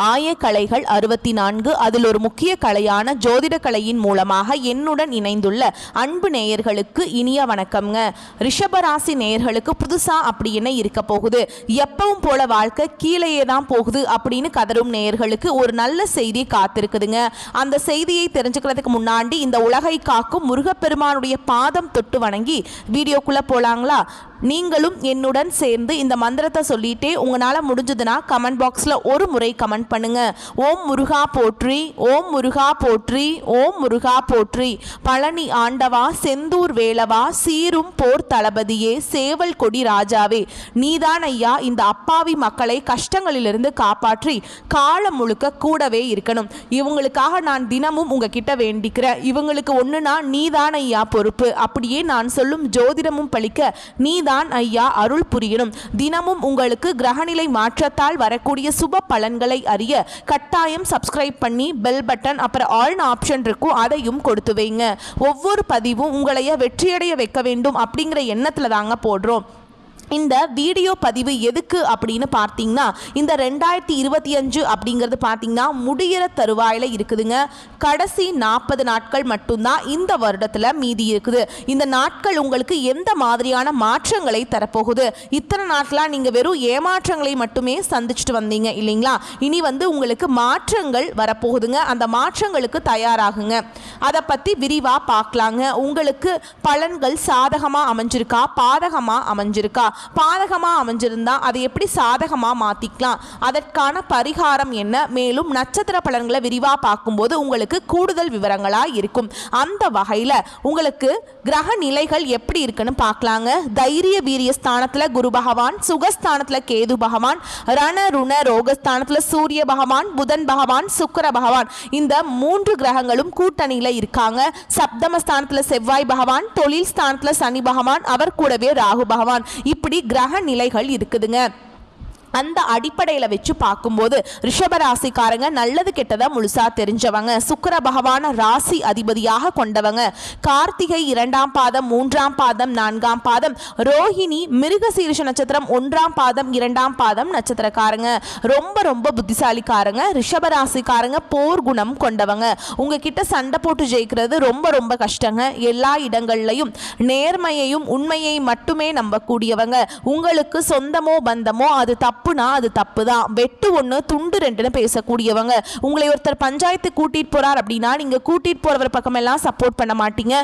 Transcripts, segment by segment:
ஆயக்கலைகள் 64 அதில் ஒரு முக்கிய கலையான ஜோதிட கலையின் மூலமாக என்னுடன் இணைந்துள்ள அன்பு நேயர்களுக்கு இனிய வணக்கம்ங்க. ரிஷபராசி நேயர்களுக்கு புதுசா அப்படி என்ன இருக்க போகுது, எப்பவும் போல வாழ்க்கை கீழேயே தான் போகுது அப்படின்னு கதரும் நேயர்களுக்கு ஒரு நல்ல செய்தி காத்திருக்குதுங்க. அந்த செய்தியை தெரிஞ்சுக்கிறதுக்கு முன்னாடி இந்த உலகை காக்கும் முருகப்பெருமானுடைய பாதம் தொட்டு வணங்கி வீடியோக்குள்ள போலாங்களா? நீங்களும் என்னுடன் சேர்ந்து இந்த மந்திரத்தை சொல்லிட்டே உங்களால் முடிஞ்சதுன்னா கமெண்ட் பாக்ஸில் ஒரு முறை கமெண்ட் பண்ணுங்க. ஓம் முருகா போற்றி, ஓம் முருகா போற்றி, ஓம் முருகா போற்றி. பழனி ஆண்டவா, செந்தூர் வேலவா, சீரும் போர் தளபதியே, சேவல் கொடி ராஜாவே, நீதான் ஐயா இந்த அப்பாவி மக்களை கஷ்டங்களிலிருந்து காப்பாற்றி காலம் முழுக்க கூடவே இருக்கணும். இவங்களுக்காக நான் தினமும் உங்ககிட்ட வேண்டிக்கிறேன். இவங்களுக்கு ஒன்றுனா நீதான் ஐயா பொறுப்பு. அப்படியே நான் சொல்லும் ஜோதிடமும் பழிக்க நீ தான் ஐயா அருள் புரியணும். தினமும் உங்களுக்கு கிரகநிலை மாற்றத்தால் வரக்கூடிய சுப பலன்களை அறிய கட்டாயம் சப்ஸ்கிரைப் பண்ணி பெல் பட்டன் அப்புறம் ஆல் ஆப்ஷன் இருக்கும், அதையும் கொடுத்து வைங்க. ஒவ்வொரு பதிவும் உங்களைய வெற்றியடைய வைக்க வேண்டும் அப்படிங்கிற எண்ணத்துல தாங்க போடுறோம். இந்த வீடியோ பதிவு எதுக்கு அப்படின்னு பார்த்தீங்கன்னா, இந்த 2025 அப்படிங்கிறது பார்த்தீங்கன்னா முடிகிற தருவாயில் இருக்குதுங்க. கடைசி 40 நாட்கள் மட்டும்தான் இந்த வருடத்தில் மீதி இருக்குது. இந்த நாட்கள் உங்களுக்கு எந்த மாதிரியான மாற்றங்களை தரப்போகுது? இத்தனை நாட்களாக நீங்கள் வெறும் ஏமாற்றங்களை மட்டுமே சந்திச்சுட்டு வந்தீங்க இல்லைங்களா? இனி உங்களுக்கு மாற்றங்கள் வரப்போகுதுங்க. அந்த மாற்றங்களுக்கு தயாராகுங்க. அதை பற்றி விரிவாக பார்க்கலாங்க. உங்களுக்கு பலன்கள் சாதகமாக அமைஞ்சிருக்கா, பாதகமாக அமைஞ்சிருக்கா? பாதகமாக அமைஞ்சிருந்தா அதை எப்படி சாதகமாக மாற்றிக்கலாம், அதற்கான பரிகாரம் என்ன, மேலும் நட்சத்திர பலன்களை விரிவாக பார்க்கும்போது உங்களுக்கு கூடுதல் விவரங்களாக இருக்கும். அந்த வகையில் உங்களுக்கு கிரக நிலைகள் எப்படி இருக்குன்னு பார்க்கலாங்க. தைரிய வீரிய ஸ்தானத்தில் குரு பகவான், சுகஸ்தானத்தில் கேது பகவான், ரண ருண ரோகஸ்தானத்தில் சூரிய பகவான், புதன் பகவான், சுக்கிர பகவான், இந்த 3 கிரகங்களும் கூட்டணியில் இருக்காங்க. சப்தமஸ்தானத்தில் செவ்வாய் பகவான், தொழில் ஸ்தானத்தில் சனி பகவான், அவர் கூடவே ராகு பகவான், இப்படி கிரக நிலைகள் இருக்குதுங்க. அந்த அடிப்படையில் வச்சு பார்க்கும்போது ரிஷபராசிக்காரங்க நல்லது கெட்டதை முழுசா தெரிஞ்சவங்க. சுக்கிர பகவான ராசி அதிபதியாக கொண்டவங்க. கார்த்திகை 2ஆம் பாதம், 3ஆம் பாதம், 4ஆம் பாதம், ரோஹிணி மிருகசீரிஷ நட்சத்திரம் 1ஆம் பாதம், 2ஆம் பாதம் நட்சத்திரக்காரங்க. ரொம்ப ரொம்ப புத்திசாலிக்காரங்க. ரிஷபராசிக்காரங்க போர் குணம் கொண்டவங்க. உங்ககிட்ட சண்டை போட்டு ஜெயிக்கிறது ரொம்ப ரொம்ப கஷ்டங்க. எல்லா இடங்கள்லையும் நேர்மையையும் உண்மையை மட்டுமே நம்பக்கூடியவங்க. உங்களுக்கு சொந்தமோ பந்தமோ அது தப்புனா அது தப்பு தான். வெட்டு ஒன்று துண்டு ரெண்டுன்னு பேசக்கூடியவங்க. உங்களை ஒருத்தர் பஞ்சாயத்து கூட்டிட்டு போறார் அப்படின்னா நீங்க கூட்டிட்டு போறவர் பக்கம் எல்லாம் சப்போர்ட் பண்ண மாட்டீங்க.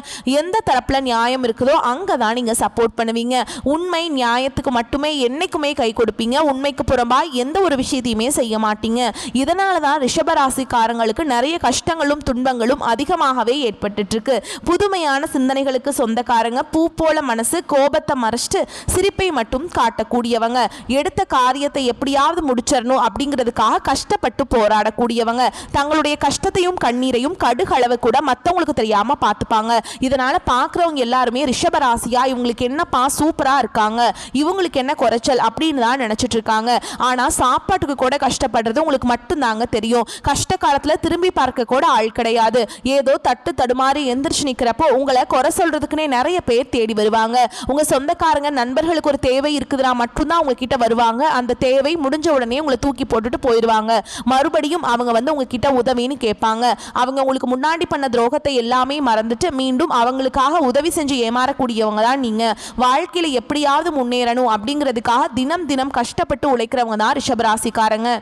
எந்த தரப்புல நியாயம் இருக்குதோ அங்கதான் நீங்க சப்போர்ட் பண்ணுவீங்க. உண்மை நியாயத்துக்கு மட்டுமே என்னைக்குமே கை கொடுப்பீங்க. உண்மைக்கு புறம்பா எந்த ஒரு விஷயத்தையுமே செய்ய மாட்டீங்க. இதனாலதான் ரிஷபராசிக்காரங்களுக்கு நிறைய கஷ்டங்களும் துன்பங்களும் அதிகமாகவே ஏற்பட்டு இருக்கு. புதுமையான சிந்தனைகளுக்கு சொந்தக்காரங்க. பூ போல மனசு, கோபத்தை மறைச்சிட்டு சிரிப்பை மட்டும் காட்டக்கூடியவங்க. எடுத்த காரியத்தை எப்படியாவது முடிச்சிடணும் அப்படிங்கிறதுக்காக கஷ்டப்பட்டு போராடக்கூடியவங்க. தங்களுடைய கஷ்டத்தையும் கண்ணீரையும் கடுகளவு கூட மற்றவங்களுக்கு தெரியாம பார்த்துப்பாங்க. இதனால பார்க்குறவங்க எல்லாருமே ரிஷபராசியா இவங்களுக்கு என்னப்பா சூப்பரா இருக்காங்க, இவங்களுக்கு என்ன குறைச்சல் அப்படின்னு தான் நினைச்சிட்டு இருக்காங்க. ஆனா சாப்பாட்டுக்கு கூட கஷ்டப்படுறது உங்களுக்கு மட்டும்தாங்க தெரியும். கஷ்ட காலத்துல திரும்பி பார்க்க கூட ஆள் கிடையாது. ஏதோ தட்டு தடுமாறி எந்திரிச்சு நிக்கிறப்போ உங்களை குறை சொல்றதுக்குன்னே நிறைய பேர் தேடி வருவாங்க. உங்க சொந்தக்காரங்க நண்பர்களுக்கு ஒரு தேவை இருக்குதுன்னா மட்டும்தான் உங்ககிட்ட வருவாங்க. அந்த தேவை முடிஞ்ச உடனே உங்களை தூக்கி போட்டுட்டு போயிடுவாங்க. மறுபடியும் அவங்க உங்ககிட்ட உதவின்னு கேட்பாங்க. அவங்க உங்களுக்கு முன்னாடி பண்ண துரோகத்தை எல்லாமே மறந்துட்டு மீண்டும் அவங்களுக்காக உதவி செஞ்சு ஏமாறக்கூடியவங்க தான் நீங்க. வாழ்க்கையில எப்படியாவது முன்னேறணும் அப்படிங்கிறதுக்காக தினம் தினம் கஷ்டப்பட்டு உழைக்கிறவங்க தான் ரிஷபராசிக்காரங்க.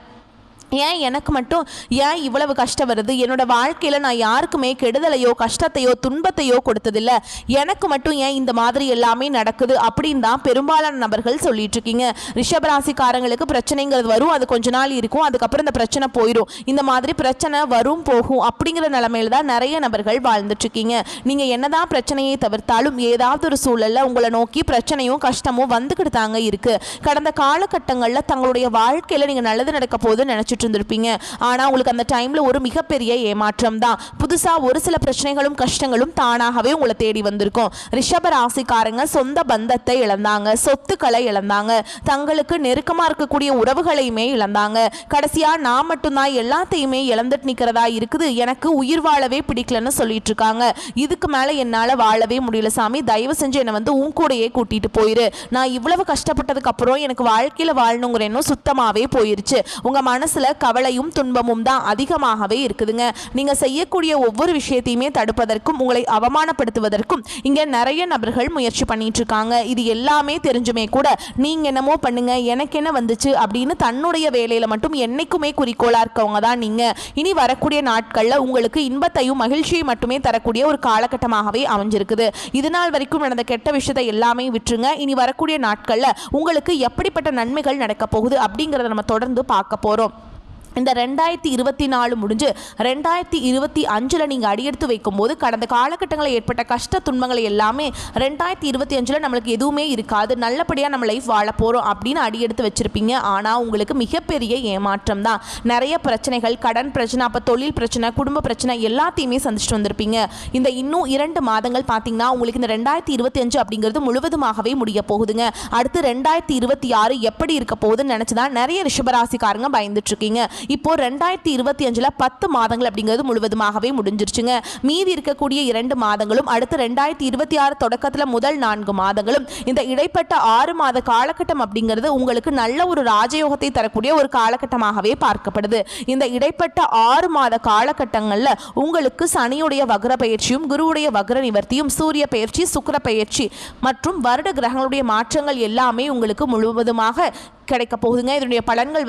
ஏன் எனக்கு மட்டும் ஏன் இவ்வளவு கஷ்டம் வருது? என்னோட வாழ்க்கையில் நான் யாருக்குமே கெடுதலையோ கஷ்டத்தையோ துன்பத்தையோ கொடுத்ததில்லை. எனக்கு மட்டும் ஏன் இந்த மாதிரி எல்லாமே நடக்குது அப்படின்னு தான் பெரும்பாலான நபர்கள் சொல்லிட்டு இருக்கீங்க. ரிஷபராசிக்காரங்களுக்கு பிரச்சனைங்கிறது வரும், அது கொஞ்ச நாள் இருக்கும், அதுக்கப்புறம் இந்த பிரச்சனை போயிடும். இந்த மாதிரி பிரச்சனை வரும் போகும் அப்படிங்கிற நிலைமையில தான் நிறைய நபர்கள் வாழ்ந்துட்டு இருக்கீங்க. நீங்க என்னதான் பிரச்சனையை தவிர்த்தாலும் ஏதாவது ஒரு சூழல்ல உங்களை நோக்கி பிரச்சனையும் கஷ்டமும் வந்துக்கிட்டு தாங்க இருக்கு. கடந்த காலகட்டங்களில் தங்களுடைய வாழ்க்கையில நீங்க நல்லது நடக்க போது நினைச்சிட்டு இருந்திருப்பீங்க. ஆனா உங்களுக்கு அந்த டைம்ல ஒரு மிகப்பெரிய ஏமாற்றம் தான். புதுசா ஒரு சில பிரச்சனைகளும் கஷ்டங்களும் தானாகவே உங்களை தேடி வந்திருக்கும். ரிஷப ராசிக்காரங்க சொந்த பந்தத்தை இழந்தாங்க, சொத்துக்களை இழந்தாங்க, தங்களுக்கு நெருக்கமா இருக்கக்கூடிய உறவுகளையுமே இழந்தாங்க. கடைசியா நான் மட்டும்தான் எல்லாத்தையுமே இழந்துட்டு நிக்கிறதா இருக்குது, எனக்கு உயிர் வாழவே பிடிக்கலன்னு சொல்லிட்டு இருக்காங்க. இதுக்கு மேல என்னால வாழவே முடியல சாமி, தயவு செஞ்சு என்னை உன் கூடையே கூட்டிட்டு போயிரு. நான் இவ்வளவு கஷ்டப்பட்டதுக்கு அப்புறம் எனக்கு வாழ்க்கையில வாழணுங்கிற எண்ணம் சுத்தமாவே போயிருச்சு. உங்க மனசுல கவலையும் துன்பமும் தான் அதிகமாகவே இருக்குதுங்க. நீங்க செய்யக்கூடிய ஒவ்வொரு விஷயத்தையுமே தடுப்பதற்கும் உங்களை அவமானப்படுத்துவதற்கும் இங்க நிறைய நபர்கள் முயற்சி பண்ணிட்டு இருக்காங்க. இது எல்லாமே தெரிஞ்சுமே கூட நீங்க என்னமோ பண்ணுங்க, எனக்கு என்ன வந்துச்சு அப்படின்னு தன்னுடைய வேலையில மட்டும் என்னைக்குமே குறிக்கோளா இருக்கவங்க தான் நீங்க. இனி வரக்கூடிய நாட்கள்ல உங்களுக்கு இன்பத்தையும் மகிழ்ச்சியை மட்டுமே தரக்கூடிய ஒரு காலகட்டமாகவே அமைஞ்சிருக்குது. இது நாள் வரைக்கும் நடந்த கெட்ட விஷயத்தை எல்லாமே விட்டுருங்க. இனி வரக்கூடிய நாட்கள்ல உங்களுக்கு எப்படிப்பட்ட நன்மைகள் நடக்க போகுது அப்படிங்கிறத நம்ம தொடர்ந்து பார்க்க போறோம். இந்த 2024 முடிஞ்சு 2025 நீங்கள் அடியெடுத்து வைக்கும்போது கடந்த காலகட்டங்களில் ஏற்பட்ட கஷ்ட துன்பங்களை எல்லாமே 2025 நம்மளுக்கு எதுவுமே இருக்காது, நல்லபடியாக நம்ம லைஃப் வாழ போகிறோம் அப்படின்னு அடியெடுத்து வச்சுருப்பீங்க. ஆனால் உங்களுக்கு மிகப்பெரிய ஏமாற்றம் தான். நிறைய பிரச்சனைகள், கடன் பிரச்சனை, அப்போ தொழில் பிரச்சனை, குடும்ப பிரச்சனை எல்லாத்தையுமே சந்திச்சுட்டு வந்திருப்பீங்க. இந்த இன்னும் 2 மாதங்கள் பார்த்தீங்கன்னா உங்களுக்கு இந்த 2025 அப்படிங்கிறது முழுவதுமாகவே முடிய போகுதுங்க. அடுத்து 2026 எப்படி இருக்க போகுதுன்னு நினச்சிதான் நிறைய ரிஷபராசிக்காரங்க பயந்துட்டு இருக்கீங்க. இப்போ 2025 10 மாதங்கள் அப்படிங்கிறது முழுவதுமாகவே முடிஞ்சிருச்சுங்க. மீதி இருக்கக்கூடிய 2 மாதங்களும் அடுத்து 2026 தொடக்கத்தில் முதல் 4 மாதங்களும் இந்த இடைப்பட்ட 6 மாத காலகட்டம் அப்படிங்கிறது உங்களுக்கு நல்ல ஒரு ராஜயோகத்தை தரக்கூடிய ஒரு காலகட்டமாகவே பார்க்கப்படுது. இந்த இடைப்பட்ட 6 மாத காலகட்டங்களில் உங்களுக்கு சனியுடைய வக்ர பயிற்சியும் குருவுடைய வக்ர நிவர்த்தியும் சூரிய பயிற்சி சுக்கிர பயிற்சி மற்றும் வருட கிரகங்களுடைய மாற்றங்கள் எல்லாமே உங்களுக்கு முழுவதுமாக கிடைக்க போகுதுங்க. இதனுடைய பலன்கள்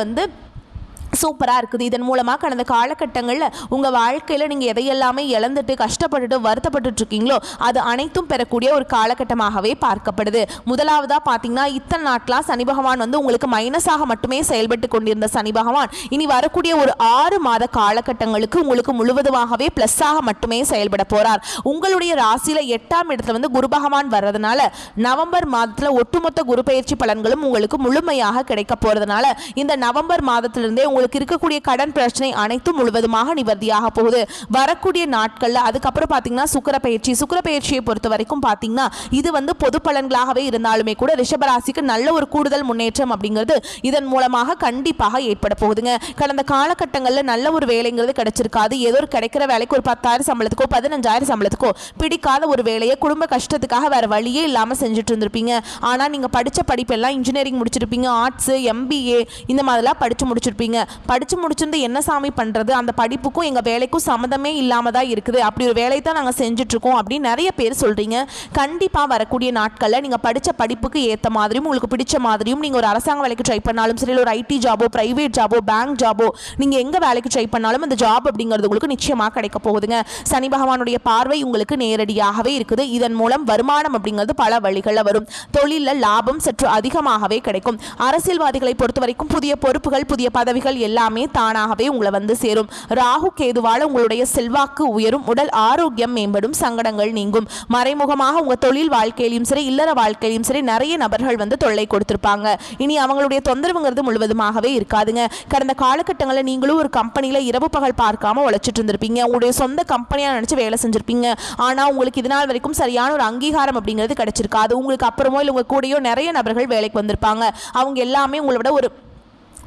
சூப்பராக இருக்குது. இதன் மூலமாக கடந்த காலகட்டங்களில் உங்கள் வாழ்க்கையில் நீங்கள் எதையெல்லாமே இழந்துட்டு கஷ்டப்பட்டுட்டு வருத்தப்பட்டு இருக்கீங்களோ அது அனைத்தும் பெறக்கூடிய ஒரு காலகட்டமாகவே பார்க்கப்படுது. முதலாவதாக பார்த்தீங்கன்னா இத்தனை நாட்களாக சனி பகவான் உங்களுக்கு மைனஸாக மட்டுமே செயல்பட்டு கொண்டிருந்த சனி பகவான் இனி வரக்கூடிய ஒரு 6 மாத காலகட்டங்களுக்கு உங்களுக்கு முழுவதுமாகவே ப்ளஸ்ஸாக மட்டுமே செயல்பட போகிறார். உங்களுடைய ராசியில் 8ஆம் இடத்துல குரு பகவான் வர்றதுனால நவம்பர் மாதத்தில் ஒட்டுமொத்த குரு பயிற்சி பலன்களும் உங்களுக்கு முழுமையாக கிடைக்க போகிறதுனால இந்த நவம்பர் மாதத்திலிருந்தே உங்களுக்கு இருக்கக்கூடிய கடன் பிரச்சனை அனைத்தும் முழுவதுமாக நிவர்த்தியாக போகுது. வரக்கூடிய நாட்கள்ல அதுக்கப்புறம் பாத்தீங்கன்னா சுக்கிர பயிற்சியை பொறுத்த வரைக்கும் பாத்தீங்கன்னா இது பொது பலன்களாகவே இருந்தாலுமே கூட ரிஷபராசிக்கு நல்ல ஒரு கூடுதல் முன்னேற்றம் அப்படிங்கிறது இதன் மூலமாக கண்டிப்பாக ஏற்பட போகுதுங்க. கடந்த காலகட்டங்களில் நல்ல ஒரு வேலைங்கிறது கிடைச்சிருக்காது. ஏதோ ஒரு கிடைக்கிற வேலைக்கு ஒரு 10,000 சம்பளத்துக்கோ 15,000 சம்பளத்துக்கோ பிடிக்காத ஒரு வேலையை குடும்ப கஷ்டத்துக்காக வேற வழியே இல்லாம செஞ்சுட்டு இருந்திருப்பீங்க. ஆனா நீங்க படிச்ச படிப்பெல்லாம் இன்ஜினியரிங் முடிச்சிருப்பீங்க, ஆர்ட்ஸ், MBA இந்த மாதிரிலாம் படிச்சு முடிச்சிருப்பீங்க. படிச்சு முடிச்சிருந்து என்ன சாமி பண்றது, அந்த படிப்புக்கும் எங்க வேலைக்கும் சம்மந்தமே இல்லாம தான் இருக்குது, அப்படி ஒரு வேலையை தான் நாங்கள் செஞ்சுட்டு இருக்கோம் அப்படின்னு நிறைய பேர் சொல்றீங்க. கண்டிப்பா வரக்கூடிய நாட்களில் நீங்க படிச்ச படிப்புக்கு ஏற்ற மாதிரியும் உங்களுக்கு பிடிச்ச மாதிரியும் நீங்க ஒரு அரசாங்க வேலைக்கு ட்ரை பண்ணாலும் சரி, ஒரு IT ஜாபோ பிரைவேட் ஜாபோ பேங்க் ஜாபோ நீங்க எங்க வேலைக்கு ட்ரை பண்ணாலும் அந்த ஜாப் அப்படிங்கிறது உங்களுக்கு நிச்சயமாக கிடைக்க போகுதுங்க. சனி பகவானுடைய பார்வை உங்களுக்கு நேரடியாகவே இருக்குது. இதன் மூலம் வருமானம் அப்படிங்கிறது பல வழிகளில் வரும். தொழிலில் லாபம் சற்று அதிகமாகவே கிடைக்கும். அரசியல்வாதிகளை பொறுத்த வரைக்கும் புதிய பொறுப்புகள் புதிய பதவிகள் எல்லாமே தானாகவே உங்களை சேரும். ராகு கேதுவால உங்களுடைய செல்வாக்கு உயரும், உடல் ஆரோக்கியம் மேம்படும், சங்கடங்கள் நீங்கும். மறைமுகமாக உங்க தொழில் வாழ்க்கையிலும் சரி இல்லற வாழ்க்கையிலும் சரி நிறைய நபர்கள் தொல்லை கொடுத்திருப்பாங்க. இனி அவங்களுடைய தொந்தரவுங்கிறது முழுவதுமாகவே இருக்காதுங்க. கடந்த காலகட்டங்களில் நீங்களும் ஒரு கம்பெனியில இரவு பகல் பார்க்காம உழைச்சிட்டு இருந்திருப்பீங்க. உங்களுடைய சொந்த கம்பெனியா நினைச்சு வேலை செஞ்சிருப்பீங்க. ஆனா உங்களுக்கு இது நாள் வரைக்கும் சரியான ஒரு அங்கீகாரம் அப்படிங்கிறது கிடைச்சிருக்காது. உங்களுக்கு அப்புறமோ இல்லை உங்க கூடயோ நிறைய நபர்கள் வேலைக்கு வந்திருப்பாங்க. அவங்க எல்லாமே உங்களோட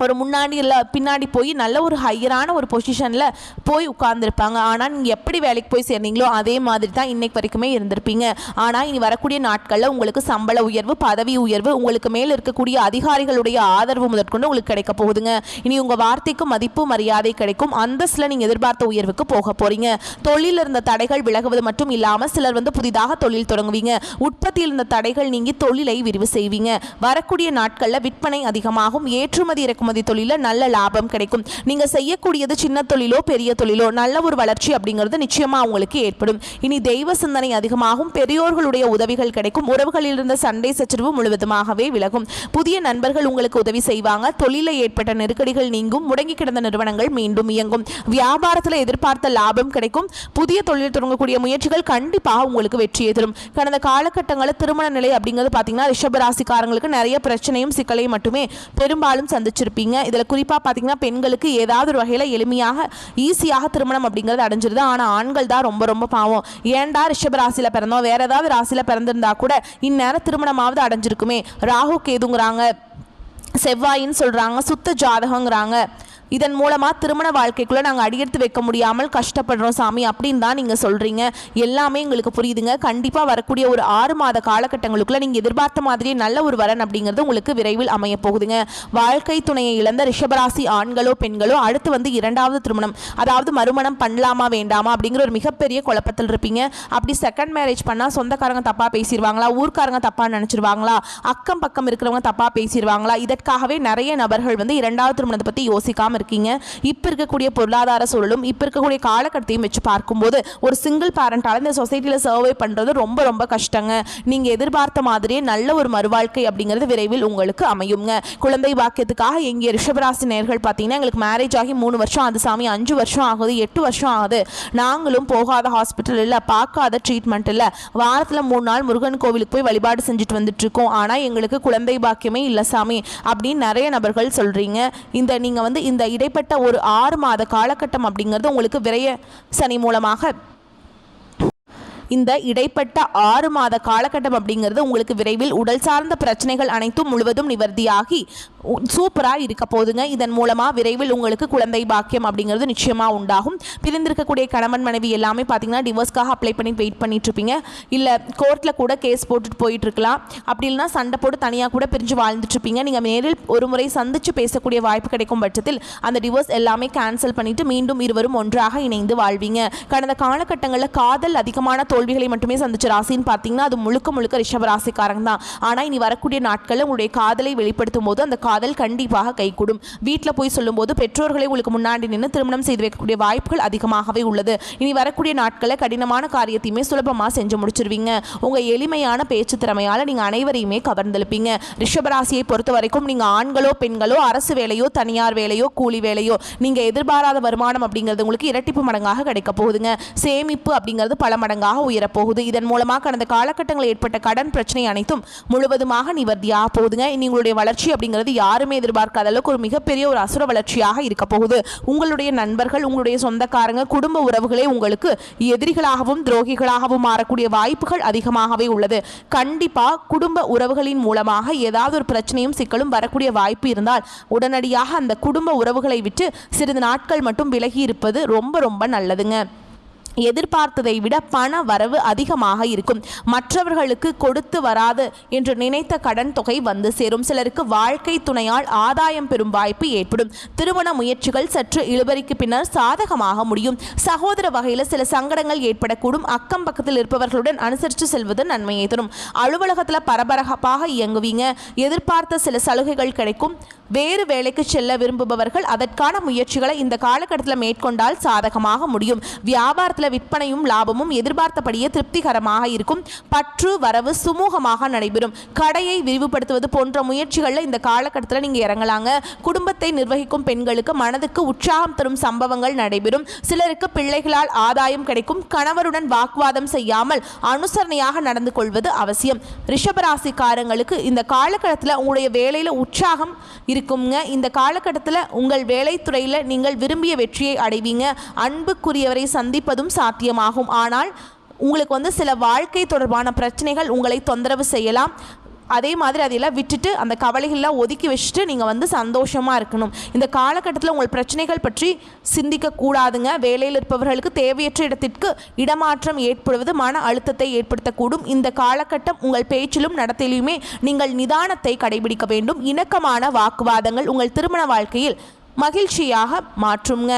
ஒரு முன்னாடி இல்லை பின்னாடி போய் நல்ல ஒரு ஹையரான ஒரு பொசிஷனில் போய் உட்கார்ந்துருப்பாங்க. ஆனால் நீங்கள் எப்படி வேலைக்கு போய் சேர்ந்தீங்களோ அதே மாதிரி தான் இன்னைக்கு வரைக்குமே இருந்திருப்பீங்க. ஆனால் இனி வரக்கூடிய நாட்களில் உங்களுக்கு சம்பள உயர்வு, பதவி உயர்வு, உங்களுக்கு மேலே இருக்கக்கூடிய அதிகாரிகளுடைய ஆதரவு முதற்கொண்டு உங்களுக்கு கிடைக்க போகுதுங்க. இனி உங்கள் வார்த்தைக்கு மதிப்பு மரியாதை கிடைக்கும். அந்தஸ்தில் நீங்கள் எதிர்பார்த்த உயர்வுக்கு போக போகிறீங்க. தொழிலில் இருந்த தடைகள் விலகுவது மட்டும் இல்லாமல் சிலர் புதிதாக தொழில் தொடங்குவீங்க. உற்பத்தியில் இருந்த தடைகள் நீங்கி தொழிலை விரிவு செய்வீங்க. வரக்கூடிய நாட்களில் விற்பனை அதிகமாகும். ஏற்றுமதி இறக்குமதி தொழில நல்ல லாபம் கிடைக்கும். நீங்க செய்யக்கூடியது சின்ன தொழிலோ பெரிய தொழிலோ நல்ல ஒரு வளர்ச்சி அப்படிங்கிறது நிச்சயமா உங்களுக்கு ஏற்படும். இனி தெய்வ சிந்தனை அதிகமாகும். பெரியோர்களுடைய உதவிகள் கிடைக்கும். உறவுகளில் இருந்த சண்டை சச்சரவு முழுவதுமாகவே விலகும். புதிய நண்பர்கள் உங்களுக்கு உதவி செய்வாங்க. தொழிலில் ஏற்பட்ட நெருக்கடிகள் நீங்கும். முடங்கி கிடந்த நிறுவனங்கள் மீண்டும் இயங்கும். வியாபாரத்தில் எதிர்பார்த்த லாபம் கிடைக்கும். புதிய தொழில் தொடங்கக்கூடிய முயற்சிகள் கண்டிப்பாக உங்களுக்கு வெற்றியை தரும். கடந்த காலகட்டங்களில் திருமண நிலை அப்படிங்கிறது பார்த்தீங்கன்னா ரிஷபராசிக்காரங்களுக்கு நிறைய பிரச்சனையும் சிக்கலையும் மட்டுமே பெரும்பாலும் சந்திச்சிருப்பீங்க. இதில் குறிப்பாக பார்த்தீங்கன்னா பெண்களுக்கு ஏதாவது ஒரு வகையில் எளிமையாக ஈஸியாக திருமணம் அப்படிங்கிறது அடைஞ்சிருது. ஆனால் ஆண்கள் தான் ரொம்ப ரொம்ப பாவம். ஏன்டா ரிஷப ராசியில் பிறந்தோம், வேற ஏதாவது ராசியில் பிறந்திருந்தா கூட இந்நேரம் திருமணமாவது அடைஞ்சிருக்குமே. ராகு கேதுங்கிறாங்க, செவ்வாயின்னு சொல்கிறாங்க, சுத்த ஜாதகங்கிறாங்க, இதன் மூலமாக திருமண வாழ்க்கைக்குள்ளே நாங்கள் அடியெடுத்து வைக்க முடியாமல் கஷ்டப்படுறோம் சாமி அப்படின்னு தான் நீங்கள் சொல்கிறீங்க. எல்லாமே எங்களுக்கு புரியுதுங்க. கண்டிப்பாக வரக்கூடிய ஒரு 6 மாத காலகட்டங்களுக்குள்ளே நீங்கள் எதிர்பார்த்த மாதிரியே நல்ல ஒரு வரன் அப்படிங்கிறது உங்களுக்கு விரைவில் அமைய போகுதுங்க. வாழ்க்கை துணையை இழந்த ரிஷபராசி ஆண்களோ பெண்களோ அடுத்து வந்து 2வது திருமணம், அதாவது மறுமணம் பண்ணலாமா வேண்டாமா அப்படிங்கிற ஒரு மிகப்பெரிய குழப்பத்தில் இருப்பீங்க. அப்படி செகண்ட் மேரேஜ் பண்ணால் சொந்தக்காரங்க தப்பாக பேசிடுவாங்களா, ஊர்க்காரங்க தப்பாக நினச்சிருவாங்களா, அக்கம் பக்கம் இருக்கிறவங்க தப்பாக பேசிடுவாங்களா, இதற்காகவே நிறைய நபர்கள் வந்து 2வது திருமணத்தை பற்றி யோசிக்காமல் இருக்கீங்க. இப்போ இருக்கக்கூடிய பொருளாதார சூழலும் இப்போ இருக்கக்கூடிய காலகட்டத்தையும் வச்சு பார்க்கும்போது ஒரு சிங்கிள் பேரண்டால் இந்த சொசைட்டியில் சர்வை பண்ணுறது ரொம்ப ரொம்ப கஷ்டங்க. நீங்கள் எதிர்பார்த்த மாதிரியே நல்ல ஒரு மறுவாழ்க்கை அப்படிங்கிறது விரைவில் உங்களுக்கு அமையுங்க. குழந்தை பாக்கியத்துக்காக எங்கே ரிஷபராசி நேயர்கள் பார்த்தீங்கன்னா எங்களுக்கு மேரேஜ் ஆகி 3 வருஷம் ஆகுது சாமி, 5 வருஷம் ஆகுது, 8 வருஷம் ஆகுது, நாங்களும் போகாத ஹாஸ்பிட்டல் இல்லை, பார்க்காத ட்ரீட்மெண்ட் இல்லை, வாரத்தில் 3 நாள் முருகன் கோவிலுக்கு போய் வழிபாடு செஞ்சுட்டு வந்துட்டு இருக்கோம், ஆனால் எங்களுக்கு குழந்தை பாக்கியமே இல்லை சாமி அப்படின்னு நிறைய நபர்கள் சொல்கிறீங்க. நீங்கள் வந்து இந்த இடைப்பட்ட ஒரு 6 மாத காலகட்டம் அப்படிங்கிறது உங்களுக்கு விரைய சனி மூலமாக இந்த இடைப்பட்ட 6 மாத காலகட்டம் அப்படிங்கிறது உங்களுக்கு விரைவில் உடல் சார்ந்த பிரச்சனைகள் அனைத்தும் முழுவதும் நிவர்த்தியாகி சூப்பராக இருக்க போதுங்க. இதன் மூலமாக விரைவில் உங்களுக்கு குழந்தை பாக்கியம் அப்படிங்கிறது நிச்சயமாக உண்டாகும். பிரிந்திருக்கக்கூடிய கணவன் மனைவி எல்லாமே பார்த்தீங்கன்னா டிவோர்ஸ்க்காக அப்ளை பண்ணி வெயிட் பண்ணிட்டு இருப்பீங்க. இல்லை கோர்ட்டில் கூட கேஸ் போட்டுட்டு போயிட்டு இருக்கலாம். அப்படி இல்லைனா சண்டை போட்டு தனியாக கூட பிரிஞ்சு வாழ்ந்துட்டு இருப்பீங்க. நீங்கள் நேரில் ஒரு முறை சந்திச்சு பேசக்கூடிய வாய்ப்பு கிடைக்கும் பட்சத்தில் அந்த டிவோர்ஸ் எல்லாமே கேன்சல் பண்ணிட்டு மீண்டும் இருவரும் ஒன்றாக இணைந்து வாழ்வீங்க. கடந்த காலகட்டங்களில் காதல் அதிகமான தோல்விகளை மட்டுமே சந்திச்ச ராசின்னு பார்த்தீங்கன்னா அது முழுக்க முழுக்க ரிஷப ராசிக்காரங்க தான். ஆனால் இனி வரக்கூடிய நாட்களில் உங்களுடைய காதலை வெளிப்படுத்தும் போது அந்த காதல் கண்டிப்பாக கைகூடும். வீட்டில் போய் சொல்லும்போது பெற்றோர்களை உங்களுக்கு முன்னாடி நின்று திருமணம் செய்து வைக்கக்கூடிய வாய்ப்புகள் அதிகமாகவே உள்ளது. இனி வரக்கூடிய நாட்களில் கடினமான காரியத்தையுமே சுலபமாக செஞ்சு முடிச்சிருவீங்க. உங்கள் எளிமையான பேச்சு திறமையால் நீங்கள் அனைவரையுமே கவர்ந்தெழுப்பீங்க. ரிஷபராசியை பொறுத்த வரைக்கும் நீங்கள் ஆண்களோ பெண்களோ அரசு வேலையோ தனியார் வேலையோ கூலி வேலையோ நீங்கள் எதிர்பாராத வருமானம் அப்படிங்கிறது உங்களுக்கு இரட்டிப்பு மடங்காக கிடைக்க போகுதுங்க. சேமிப்பு அப்படிங்கிறது பல மடங்காக உயரப்போகுது. இதன் மூலமாக கடந்த காலகட்டங்களில் ஏற்பட்ட கடன் பிரச்சனை அனைத்தும் முழுவதுமாக நிவர்த்தியாக போகுதுங்க. இனி உங்களுடைய வளர்ச்சி அப்படிங்கிறது யாருமே எதிர்பார்க்காத அளவுக்கு ஒரு மிகப்பெரிய ஒரு அசுர வளர்ச்சியாக இருக்க போகுது. உங்களுடைய நண்பர்கள், உங்களுடைய சொந்தக்காரங்க, குடும்ப உறவுகளே உங்களுக்கு எதிரிகளாகவும் துரோகிகளாகவும் மாறக்கூடிய வாய்ப்புகள் அதிகமாகவே உள்ளது. கண்டிப்பா குடும்ப உறவுகளின் மூலமாக ஏதாவது ஒரு பிரச்சனையும் சிக்கலும் வரக்கூடிய வாய்ப்பு இருந்தால் உடனடியாக அந்த குடும்ப உறவுகளை விட்டு சிறிது நாட்கள் மட்டும் விலகி இருப்பது ரொம்ப ரொம்ப நல்லதுங்க. எதிர்பார்த்ததை விட பண வரவு அதிகமாக இருக்கும். மற்றவர்களுக்கு கொடுத்து வராது என்று நினைத்த கடன் தொகை வந்து சேரும். சிலருக்கு வாழ்க்கை துணையால் ஆதாயம் பெறும் வாய்ப்பு ஏற்படும். திருமண முயற்சிகள் சற்று இழுபறிக்கு பின்னர் சாதகமாக முடியும். சகோதர வகையில் சில சங்கடங்கள் ஏற்படக்கூடும். அக்கம் பக்கத்தில் இருப்பவர்களுடன் அனுசரித்து செல்வது நன்மையை தரும். அலுவலகத்தில் பரபரப்பாக இயங்குவீங்க. எதிர்பார்த்த சில சலுகைகள் கிடைக்கும். வேறு வேலைக்கு செல்ல விரும்புபவர்கள் அதற்கான முயற்சிகளை இந்த காலகட்டத்தில் மேற்கொண்டால் சாதகமாக முடியும். வியாபாரத்தில் விற்பனையும் லாபமும் எதிர்பார்த்தபடியே திருப்திகரமாக இருக்கும். பற்று வரவு சுமூகமாக நடைபெறும். கடையை விரிவுபடுத்துவது போன்ற முயற்சிகளில் இந்த காலகட்டத்தில் நீங்கள் இறங்கலாங்க. குடும்பத்தை நிர்வகிக்கும் பெண்களுக்கு மனதுக்கு உற்சாகம் தரும் சம்பவங்கள் நடைபெறும். சிலருக்கு பிள்ளைகளால் ஆதாயம் கிடைக்கும். கணவருடன் வாக்குவாதம் செய்யாமல் அனுசரணையாக நடந்து கொள்வது அவசியம். ரிஷபராசிக்காரங்களுக்கு இந்த காலகட்டத்தில் உங்களுடைய வேலையில் உற்சாகம் இருக்குங்க. இந்த காலகட்டத்தில் உங்கள் வேலைத்துறையில் நீங்கள் விரும்பிய வெற்றியை அடைவீங்க. அன்புக்குரியவரை சந்திப்பதும் சாத்தியமாகும். ஆனால் உங்களுக்கு சில வாழ்க்கை தொடர்பான பிரச்சனைகள் உங்களை தொந்தரவு செய்யலாம். அதே மாதிரி அதையெல்லாம் விட்டுட்டு அந்த கவலைகள்லாம் ஒதுக்கி வச்சுட்டு நீங்கள் சந்தோஷமாக இருக்கணும். இந்த காலகட்டத்தில் உங்கள் பிரச்சனைகள் பற்றி சிந்திக்கக்கூடாதுங்க. வேலையில் இருப்பவர்களுக்கு தேவையற்ற இடத்திற்கு இடமாற்றம் ஏற்படுவது மன அழுத்தத்தை ஏற்படுத்தக்கூடும். இந்த காலகட்டம் உங்கள் பேச்சிலும் நடத்தையிலுமே நீங்கள் நிதானத்தை கடைபிடிக்க வேண்டும். இணக்கமான வாக்குவாதங்கள் உங்கள் திருமண வாழ்க்கையில் மகிழ்ச்சியாக மாற்றுங்க.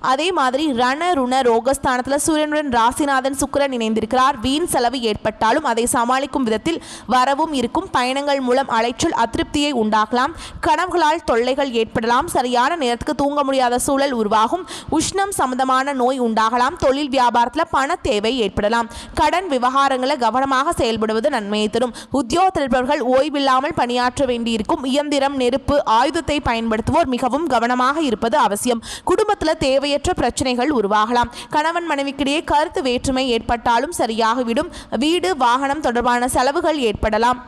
அதே மாதிரி ரண ருண ரோகஸ்தானத்தில் சூரியனுடன் ராசிநாதன் சுக்கிரன் இணைந்திருக்கிறார். வீண் செலவு ஏற்பட்டாலும் அதை சமாளிக்கும் விதத்தில் வரவும் இருக்கும். பயணங்கள் மூலம் அலைச்சல் அதிருப்தியை உண்டாகலாம். கனவுகளால் தொல்லைகள் ஏற்படலாம். சரியான நேரத்துக்கு தூங்க முடியாத சூழல் உருவாகும். உஷ்ணம் சம்பந்தமான நோய் உண்டாகலாம். தொழில் வியாபாரத்தில் பண தேவை ஏற்படலாம். கடன் விவகாரங்களை கவனமாக செயல்படுவது நன்மையை தரும். உத்தியோகத்தில் இருப்பவர்கள் ஓய்வில்லாமல் பணியாற்ற வேண்டியிருக்கும். இயந்திரம், நெருப்பு, ஆயுதத்தை பயன்படுத்துவோர் மிகவும் கவனமாக இருப்பது அவசியம். குடும்பத்தில் தேவையற்ற பிரச்சனைகள் உருவாகலாம். கணவன் மனைவிக்கிடையே கருத்து வேற்றுமை ஏற்பட்டாலும் சரியாகிவிடும். வீடு வாகனம் தொடர்பான செலவுகள் ஏற்படலாம்.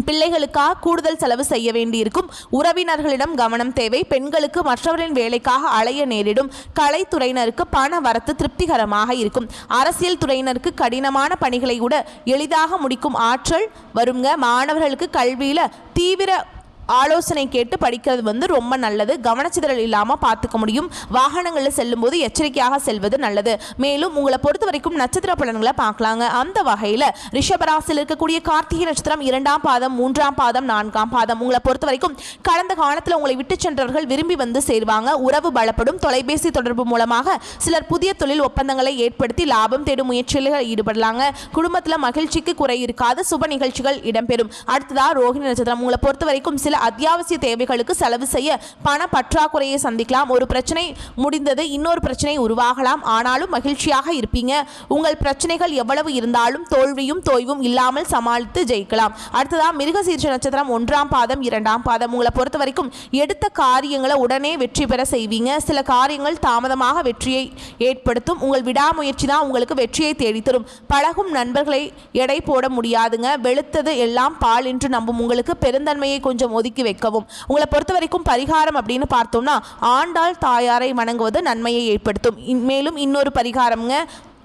பிள்ளைகளுக்காக கூடுதல் செலவு செய்ய வேண்டியிருக்கும். உறவினர்களிடம் கவனம் தேவை. பெண்களுக்கு மற்றவரின் வேலைக்காக அலைய நேரிடும். கலைத்துறையினருக்கு பண வரத்து திருப்திகரமாக இருக்கும். அரசியல் துறையினருக்கு கடினமான பணிகளை கூட எளிதாக முடிக்கும் ஆற்றல் வருங்க. மாணவர்களுக்கு கல்வியில் தீவிர ஆலோசனை கேட்டு படிக்கிறது வந்து ரொம்ப நல்லது. கவனச்சிதறல் இல்லாமல் பார்த்துக்க முடியும். வாகனங்களில் செல்லும்போது எச்சரிக்கையாக செல்வது நல்லது. மேலும் உங்களை பொறுத்த வரைக்கும் நட்சத்திர பலன்களை பார்க்கலாங்க. அந்த வகையில் ரிஷபராசியில் இருக்கக்கூடிய கார்த்திகை நட்சத்திரம் 2ஆம் பாதம், 3ஆம் பாதம், 4ஆம் பாதம். உங்களை பொறுத்த வரைக்கும் கடந்த காலத்தில் உங்களை விட்டு சென்றவர்கள் விரும்பி வந்து சேருவாங்க. உறவு பலப்படும். தொலைபேசி தொடர்பு மூலமாக சிலர் புதிய தொழில் ஒப்பந்தங்களை ஏற்படுத்தி லாபம் தேடும் முயற்சிகளில் ஈடுபடலாங்க. குடும்பத்தில் மகிழ்ச்சிக்கு குறை இருக்காது. சுப நிகழ்ச்சிகள் இடம்பெறும். அடுத்ததாக ரோகிணி நட்சத்திரம். உங்களை பொறுத்த வரைக்கும் சில அத்தியாவசிய தேவைகளுக்கு செலவு செய்ய பண பற்றாக்குறையை சந்திக்கலாம். ஒரு பிரச்சனை முடிந்தது, இன்னொரு பிரச்சனை உருவாகலாம். ஆனாலும் மகிழ்ச்சியாக இருப்பீங்க. உங்கள் பிரச்சனைகள் எவ்வளவு இருந்தாலும் தோல்வியும் தோய்வும் இல்லாமல் சமாளித்து ஜெயிக்கலாம். அடுத்ததாக மிருகசீரிஷ நட்சத்திரம் 1ஆம் பாதம், 2ஆம் பாதம். உங்களை பொறுத்த வரைக்கும் எடுத்த காரியங்களை உடனே வெற்றி பெற செய்வீங்க. சில காரியங்கள் தாமதமாக வெற்றியை ஏற்படுத்தும். உங்கள் விடாமுயற்சி தான் உங்களுக்கு வெற்றியை தேடித்தரும். பழகும் நண்பர்களை எடை போட முடியாதுங்க. வெளுத்தது எல்லாம் பால் என்று நம்பும் உங்களுக்கு பெருந்தன்மையை கொஞ்சம் ஒதுக்கி வைக்கவும். உங்களை பொறுத்த வரைக்கும் பரிகாரம் அப்படின்னு பார்த்தோம்னா ஆண்டாள் தாயாரை வணங்குவது நன்மையை ஏற்படுத்தும். மேலும் இன்னொரு பரிகாரம்ங்க,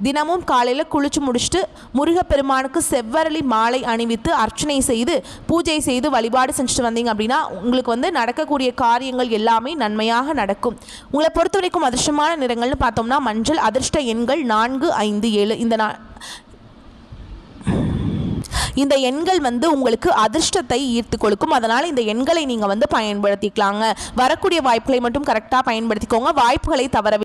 தினமும் காலையில் குளிச்சு முடிச்சுட்டு முருகப்பெருமானுக்கு செவ்வரளி மாலை அணிவித்து அர்ச்சனை செய்து பூஜை செய்து வழிபாடு செஞ்சுட்டு வந்தீங்க அப்படின்னா உங்களுக்கு வந்து நடக்கக்கூடிய காரியங்கள் எல்லாமே நன்மையாக நடக்கும். உங்களை பொறுத்த வரைக்கும் அதிர்ஷ்டமான நிறங்கள்னு பார்த்தோம்னா மஞ்சள். அதிர்ஷ்ட எண்கள் 4, 5, 7. இந்த எண்கள் வந்து உங்களுக்கு அதிர்ஷ்டத்தை ஈர்த்து கொடுக்கும். அதனால் இந்த எண்களை நீங்கள் வந்து பயன்படுத்திக்கலாங்க. வரக்கூடிய வாய்ப்புகளை மட்டும் கரெக்டாக பயன்படுத்திக்கோங்க. வாய்ப்புகளை தவற